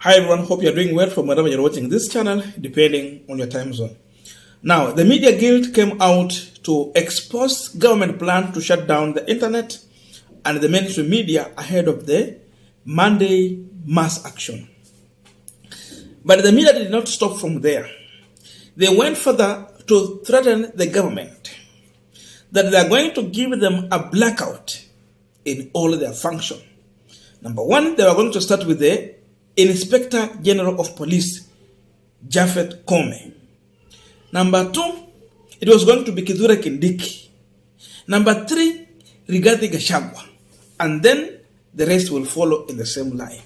Hi everyone, hope you're doing well from wherever you're watching this channel, depending on your time zone. Now, the Media Guild came out to expose government plan to shut down the internet and the mainstream media ahead of the Monday mass action. But the media did not stop from there. They went further to threaten the government that they are going to give them a blackout in all their function. Number one, they were going to start with the Inspector General of Police, Japhet Koome. Number two, it was going to be Kithure Kindiki. Number three, Rigathi Gachagua. And then the rest will follow in the same line.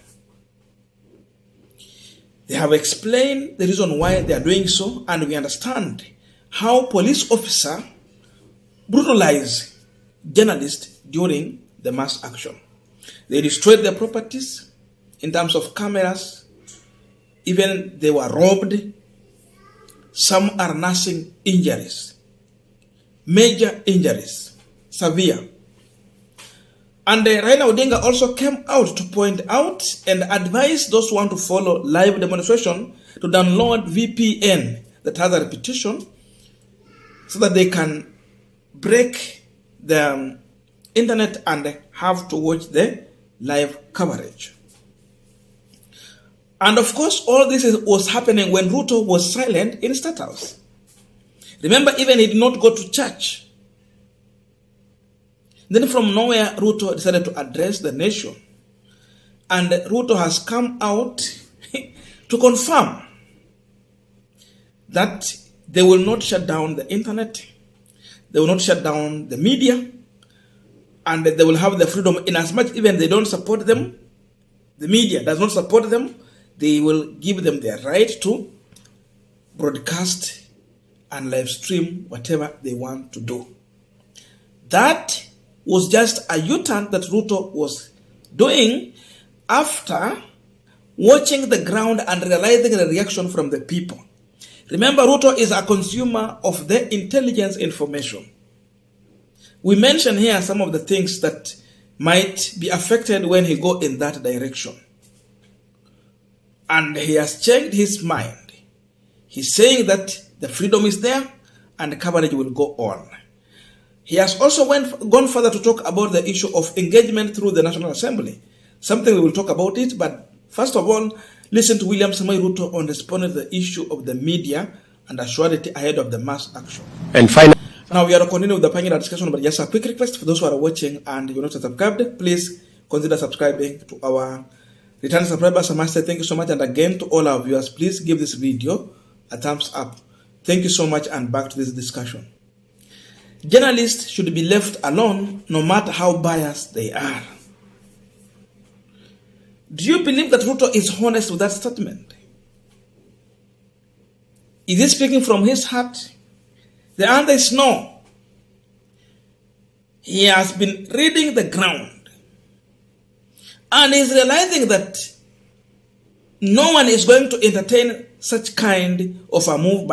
They have explained the reason why they are doing so, and we understand how police officer brutalized journalists during the mass action. They destroyed their properties in terms of cameras. Even they were robbed. Some are nursing injuries, major injuries, severe. And Raila Odinga also came out to point out and advise those who want to follow live demonstration to download VPN that has a reputation so that they can break the internet and have to watch the live coverage. And of course, all this was happening when Ruto was silent in State House. Remember, even he did not go to church. Then from nowhere, Ruto decided to address the nation. And Ruto has come out to confirm that they will not shut down the internet, they will not shut down the media, and they will have the freedom in as much even they don't support them, the media does not support them, they will give them their right to broadcast and live stream whatever they want to do. That was just a U-turn that Ruto was doing after watching the ground and realizing the reaction from the people. Remember, Ruto is a consumer of the intelligence information. We mentioned here some of the things that might be affected when he go in that direction. And he has changed his mind. He's saying that the freedom is there and the coverage will go on. He has also gone further to talk about the issue of engagement through the National Assembly. Something we will talk about it, but first of all, listen to William Samoei Ruto on responding to the issue of the media and assurity ahead of the mass action. And finally, now we are continuing with the panel discussion, but just a quick request for those who are watching and you're not subscribed, please consider subscribing to our returning subscribers. I must say thank you so much, and again to all our viewers, please give this video a thumbs up. Thank you so much, and back to this discussion. Journalists should be left alone no matter how biased they are. Do you believe that Ruto is honest with that statement? Is he speaking from his heart? The answer is no. He has been reading the ground and is realizing that no one is going to entertain such kind of a move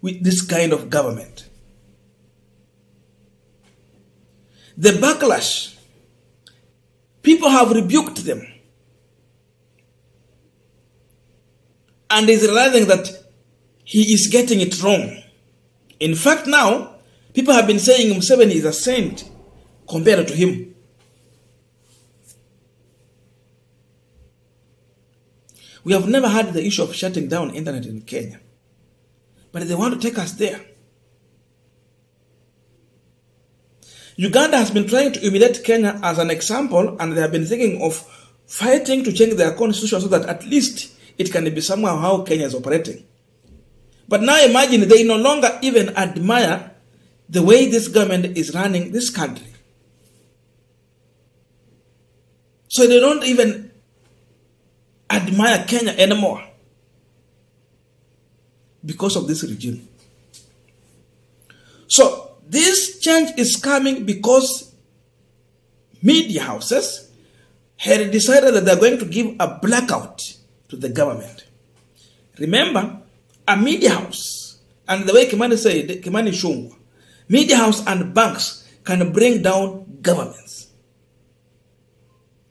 with this kind of government. The backlash, people have rebuked them, and is realizing that he is getting it wrong. In fact, now, people have been saying Museveni is a saint compared to him. We have never had the issue of shutting down internet in Kenya, but they want to take us there. Uganda has been trying to emulate Kenya as an example, and they have been thinking of fighting to change their constitution so that at least it can be somehow how Kenya is operating. But now imagine they no longer even admire the way this government is running this country. So they don't even admire Kenya anymore because of this regime. So this change is coming because media houses had decided that they're going to give a blackout to the government. Remember, a media house, and the way Kimani said, Kimani Shungwa, media house and banks can bring down governments.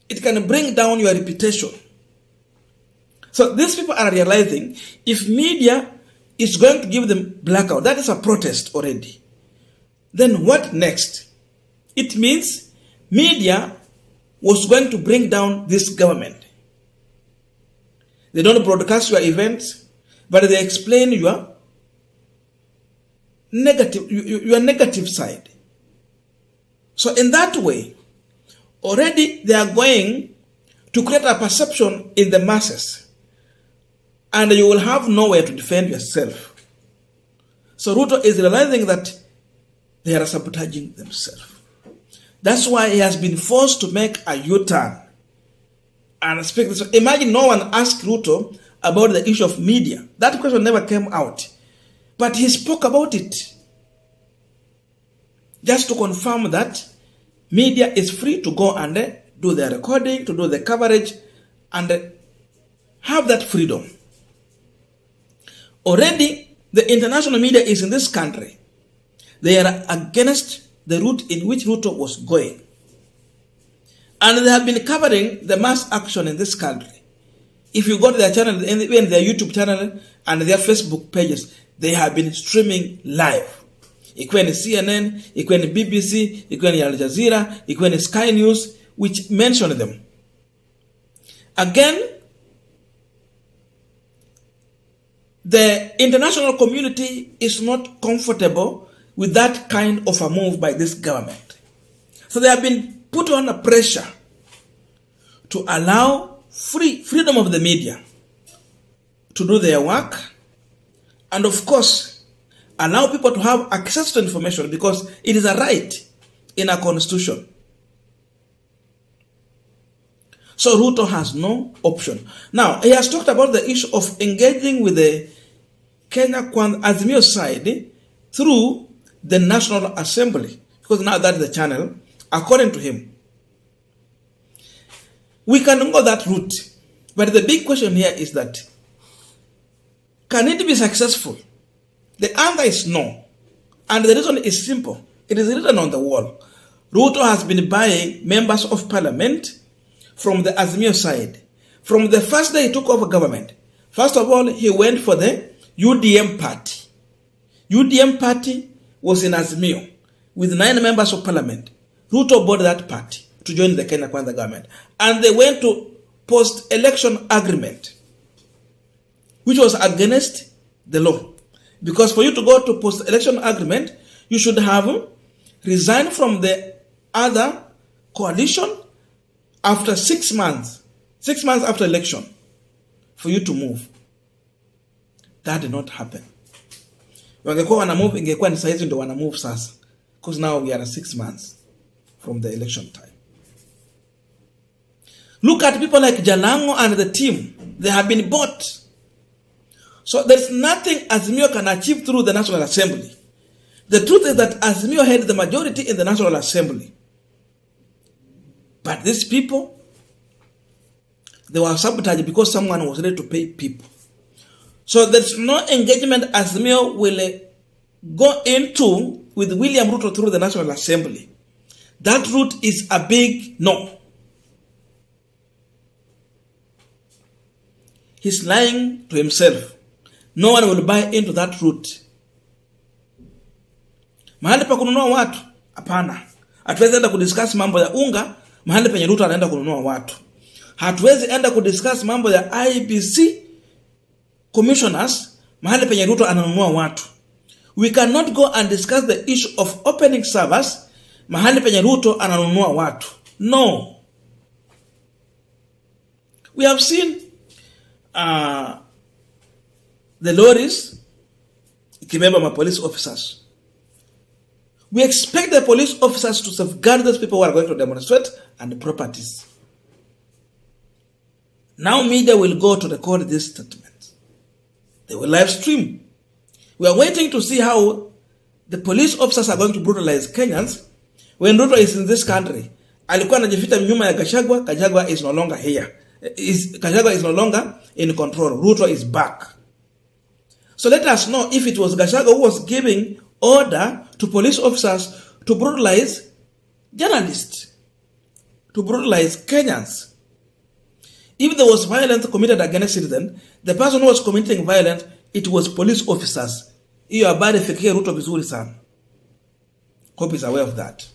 It can bring down your reputation. So these people are realizing if media is going to give them blackout, that is a protest already. Then what next? It means media was going to bring down this government. They don't broadcast your events, but they explain your negative side. So in that way, already they are going to create a perception in the masses, and you will have nowhere to defend yourself. So Ruto is realizing that they are sabotaging themselves. That's why he has been forced to make a U-turn and speak this. Imagine no one asked Ruto about the issue of media. That question never came out. But he spoke about it just to confirm that media is free to go and do their recording, to do the coverage, and have that freedom. Already, the international media is in this country. They are against the route in which Ruto was going. And they have been covering the mass action in this country. If you go to their channel, even their YouTube channel and their Facebook pages, they have been streaming live. Ikiwa ni CNN, ikiwa ni BBC, ikiwa ni Al Jazeera, ikiwa ni Sky News, which mention them. Again, the international community is not comfortable with that kind of a move by this government. So they have been put under pressure to allow freedom of the media to do their work, and of course, allow people to have access to information because it is a right in our constitution. So Ruto has no option. Now, he has talked about the issue of engaging with the Kenya Azimio side through the National Assembly, because now that's the channel, according to him. We can go that route, but the big question here is that, can it be successful? The answer is no, and the reason is simple. It is written on the wall. Ruto has been buying members of parliament from the Azimio side. From the first day he took over government, first of all, he went for the UDM party. UDM party was in Azimio with 9 members of parliament. Ruto bought that party to join the Kenya Kwanza government. And they went to post-election agreement, which was against the law. Because for you to go to post-election agreement, you should have resigned from the other coalition after 6 months. 6 months after election for you to move. That did not happen. Wangekuwa wana move, ingekuwa ni saizi ndo wana move sasa. Because now we are 6 months from the election time. Look at people like Jalango and the team. They have been bought. So there's nothing Azimio can achieve through the National Assembly. The truth is that Azimio had the majority in the National Assembly. But these people, they were sabotaged because someone was ready to pay people. So there's no engagement Azimio will go into with William Ruto through the National Assembly. That route is a big no. He's lying to himself. No one will buy into that route. Mahali pa kununua watu, hapana. Hatuwezi enda kudiscuss mambo ya unga, mahali penye Ruto anaenda kununua watu. Hatuwezi enda kudiscuss mambo ya IEBC commissioners, mahali penye Ruto ananunua watu. We cannot go and discuss the issue of opening servers, mahali penye Ruto ananunua watu. No. We have seen the lorries ikibeba ma police officers. We expect the police officers to safeguard those people who are going to demonstrate and the properties. Now media will go to record this statement. They will live stream. We are waiting to see how the police officers are going to brutalize Kenyans when Ruto is in this country. Alikuwa anajificha nyuma ya Gachagua. Gachagua is no longer here. Gachagua is no longer in control. Ruto is back. So let us know if it was Gachagua who was giving order to police officers to brutalize journalists, to brutalize Kenyans. if there was violence committed against citizen, the person who was committing violence, it was police officers. Hiyo habari fikia Ruto vizuri sana. Hope is aware of that.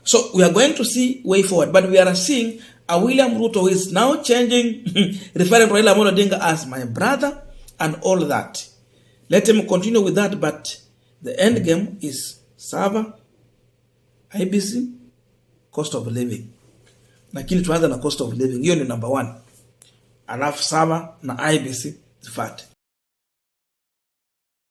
So we are going to see way forward, but we are seeing a William Ruto who is now changing, referring to Raila Amolo Odinga as my brother and all that. Let him continue with that, but the end game is server, IEBC, cost of living. Lakini tuanza na cost of living. Hiyo ni number 1. Alafu server na IEBC, VAT.